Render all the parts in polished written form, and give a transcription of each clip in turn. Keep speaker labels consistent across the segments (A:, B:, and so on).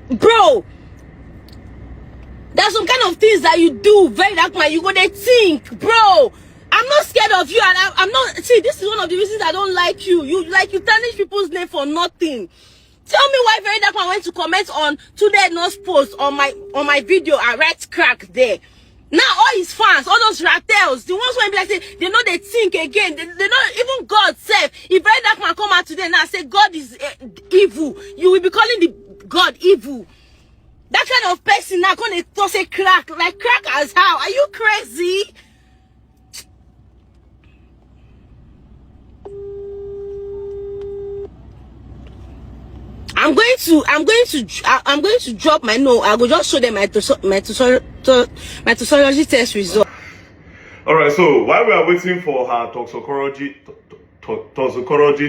A: Bro, there's some kind of things that you do, Verydarkblackman, you go they think, bro. I'm not scared of you, and I'm not. See, this is one of the reasons I don't like you. You tarnish people's name for nothing. Tell me why Verydarkblackman went to comment on Today Nurse post on my video and write crack there. Now all his fans, all those ratels, the ones who be like say they know they think again. They know even God self. If Verydarkblackman come out today now say God is evil, you will be calling the God evil. That kind of person now gonna toss a crack, like crack as how? Are you crazy? I'm going to drop my note. I will just show them my toxicology test result.
B: All right. So while we are waiting for her toxicology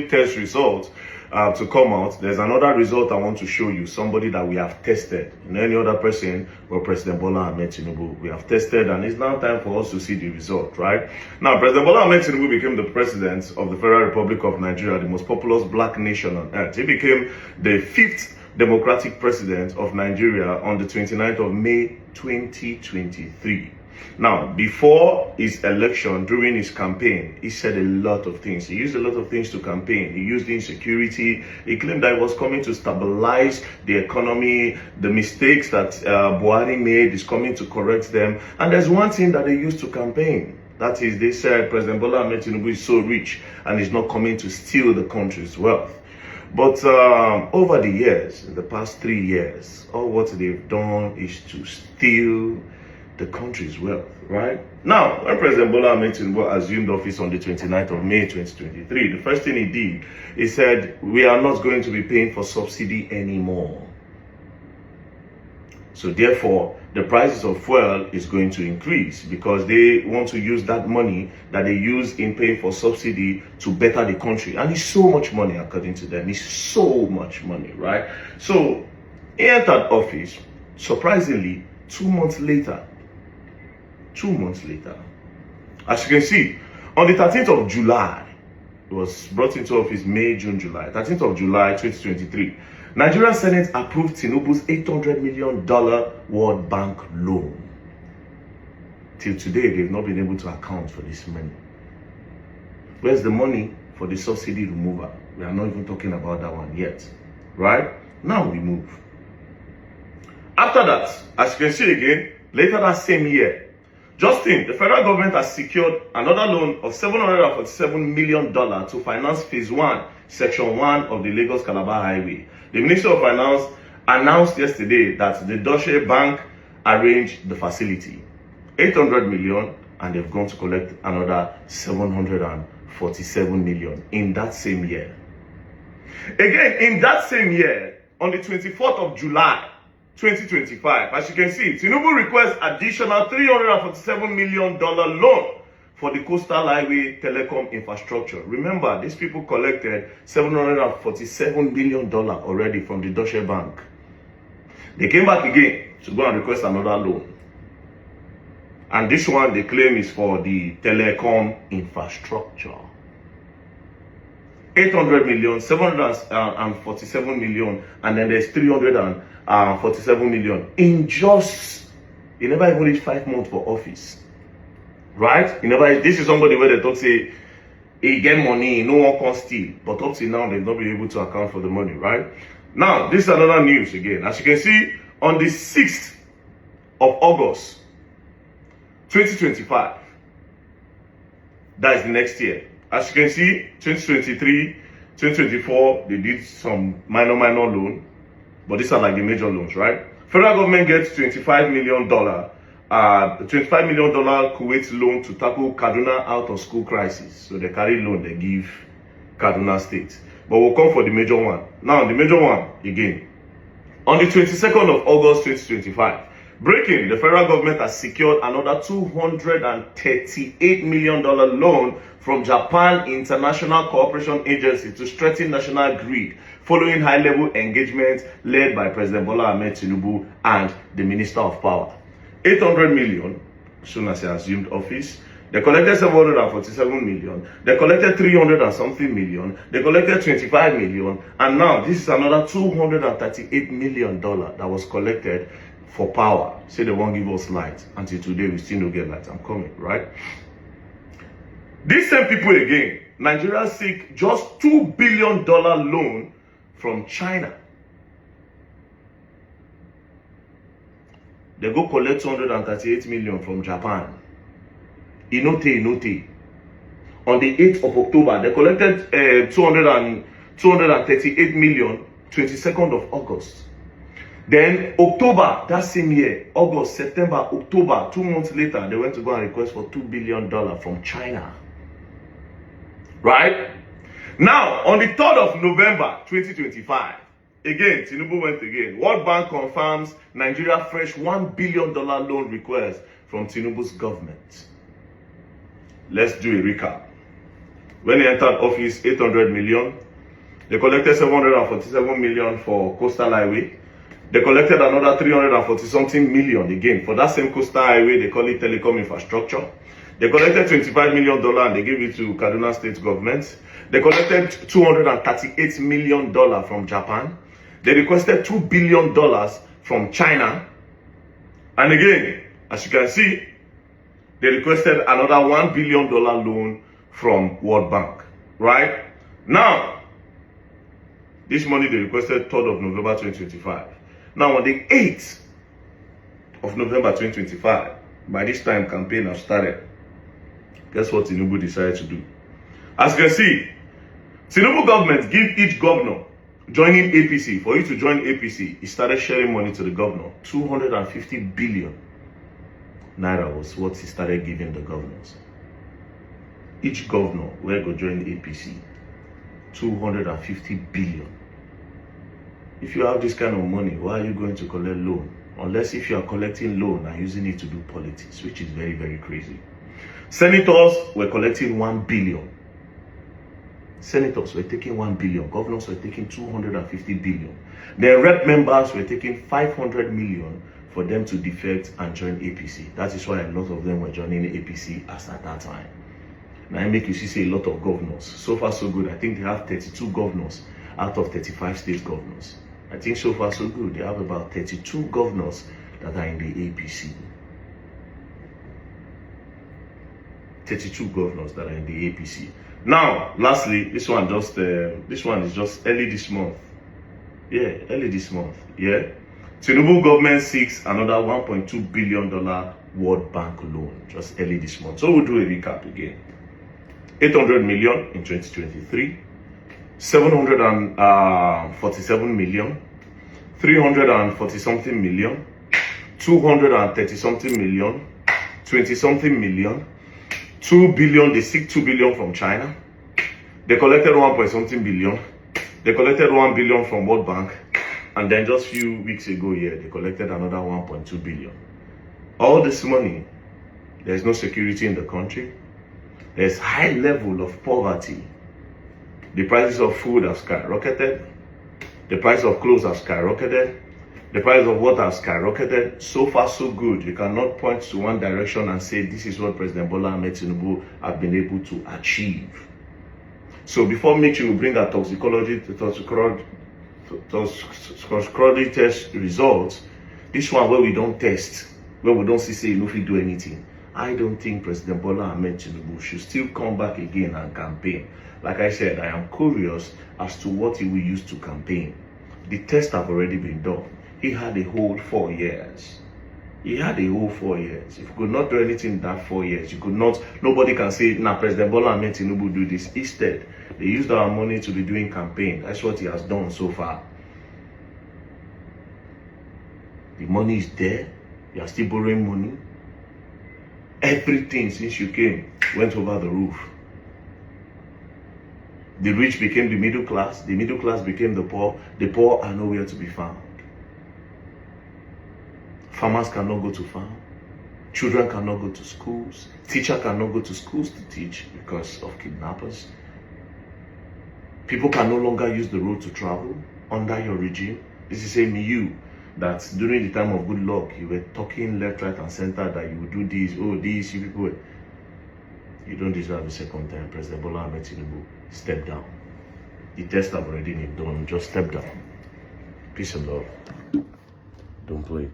B: test result to come out, there's another result I want to show you. Somebody that we have tested. Any other person, or President Bola Ahmed Tinubu, we have tested, and it's now time for us to see the result, right? Now, President Bola Ahmed Tinubu became the president of the Federal Republic of Nigeria, the most populous black nation on earth. He became the 5th democratic president of Nigeria on the 29th of May 2023. Now, before his election, during his campaign, he said a lot of things. He used a lot of things to campaign. He used insecurity. He claimed that he was coming to stabilize the economy. The mistakes that Buhari made is coming to correct them. And there's one thing that they used to campaign. That is, they said President Bola Ahmed Tinubu is so rich and is not coming to steal the country's wealth. But over the years, in the past 3 years, all what they've done is to steal the country's wealth, right? Now, when President Bola Ahmed Tinubu assumed office on the 29th of May 2023, the first thing he did, he said, we are not going to be paying for subsidy anymore. So therefore, the prices of fuel is going to increase because they want to use that money that they use in paying for subsidy to better the country. And it's so much money, according to them. It's so much money, right? So he entered office, surprisingly, 2 months later. 2 months later. As you can see, on the 13th of July, it was brought into office May, June, July. 13th of July, 2023. Nigerian Senate approved Tinubu's $800 million World Bank loan. Till today, they've not been able to account for this money. Where's the money for the subsidy removal? We are not even talking about that one yet. Right? Now we move. After that, as you can see again, later that same year, Justin, the federal government has secured another loan of $747 million to finance Phase 1, Section 1 of the Lagos-Calabar Highway. The Minister of Finance announced yesterday that the Deutsche Bank arranged the facility. $800 million, and they've gone to collect another $747 million in that same year. Again, in that same year, on the 24th of July, 2025, as you can see, Tinubu requests additional $347 million loan for the coastal highway telecom infrastructure. Remember, these people collected $747 million already from the Deutsche Bank. They came back again to go and request another loan. And this one they claim is for the telecom infrastructure. 800 million, 747 million, and then there's 347 million in just, he never even reached 5 months for office. Right? This is somebody where they talk say, he get money, no one can steal. But up till now, they've not been able to account for the money, right? Now, this is another news again. As you can see, on the 6th of August, 2025, that is the next year. As you can see, 2023, 2024, they did some minor loan, but these are like the major loans, right? Federal government gets $25 million Kuwait loan to tackle Kaduna out of school crisis. So they carry loan, they give Kaduna State. But we'll come for the major one. Now, the major one, again. On the 22nd of August 2025, breaking, the federal government has secured another $238 million loan from Japan International Cooperation Agency to strengthen national grid, following high-level engagement led by President Bola Ahmed Tinubu and the Minister of Power. $800 million, as soon as he assumed office, They collected 747 million. They collected 300 and something million. They collected 25 million. And now this is another $238 million that was collected for power. Say they won't give us light. Until today, we still don't get light. I'm coming, right? These same people again, Nigeria seek just $2 billion loan from China. They go collect 238 million from Japan. Inote. On the 8th of October, they collected 238 million, 22nd of August. Then October, that same year, August, September, October, 2 months later, they went to go and request for $2 billion from China. Right? Now, on the 3rd of November, 2025, again, Tinubu went again. World Bank confirms Nigeria fresh $1 billion loan request from Tinubu's government. Let's do a recap. When he entered office, 800 million. They collected 747 million for coastal highway. They collected another 340 something million again for that same coastal highway. They call it telecom infrastructure. They collected $25 million and they gave it to Kaduna State government. They collected $238 million from Japan. They requested $2 billion from China. And again, as you can see, they requested another $1 billion loan from World Bank. Right? Now, this money they requested 3rd of November 2025. Now, on the 8th of November 2025, by this time, campaign has started. Guess what Tinubu decided to do? As you can see, Tinubu government give each governor joining APC. For you to join APC, he started sharing money to the governor. 250 billion naira was what he started giving the governors. Each governor will go join APC. 250 billion. If you have this kind of money, why are you going to collect loan? Unless if you are collecting loan and using it to do politics, which is very, very crazy. Senators were collecting 1 billion. Senators were taking 1 billion. Governors were taking 250 billion. Then rep members were taking 500 million for them to defect and join APC. That is why a lot of them were joining APC as at that time. Now I make you see a lot of governors. So far so good. I think they have 32 governors out of 35 state governors. I think so far so good. They have about 32 governors that are in the APC. 32 governors that are in the APC. Now, lastly, this one is just early this month. Yeah, early this month. Yeah. Tinubu government seeks another $1.2 billion World Bank loan just early this month. So we'll do a recap again. 800 million in 2023, 747 million, 340 something million, 230 something million, 20 something million, 2 billion. They seek 2 billion from China. They collected 1 point something billion. They collected 1 billion from World Bank. And then just a few weeks ago here, they collected another 1.2 billion. All this money, there's no security in the country. There's high level of poverty. The prices of food have skyrocketed. The price of clothes have skyrocketed. The price of water has skyrocketed. So far, so good. You cannot point to one direction and say this is what President Bola Ahmed Tinubu have been able to achieve. So before Mitchy will bring our toxicology test results, this one where we don't test, where we don't see if we do anything, I don't think President Bola Ahmed Tinubu should still come back again and campaign. Like I said, I am curious as to what he will use to campaign. The tests have already been done. He had a whole 4 years. He had a whole 4 years. If you could not do anything in that 4 years, you could not, nobody can say, now President Bola Ahmed Tinubu do this. Instead, they used our money to be doing campaign. That's what he has done so far. The money is there. You are still borrowing money. Everything since you came went over the roof. The rich became the middle class became the poor are nowhere to be found. Farmers cannot go to farm. Children cannot go to schools. Teachers cannot go to schools to teach because of kidnappers. People can no longer use the road to travel under your regime. This is saying you that during the time of good luck, you were talking left, right, and center that you would do this, oh, this, you people. You don't deserve a second time. President Bola Ahmed Tinubu, step down. The test have already been done. Just step down. Peace and love. Don't play.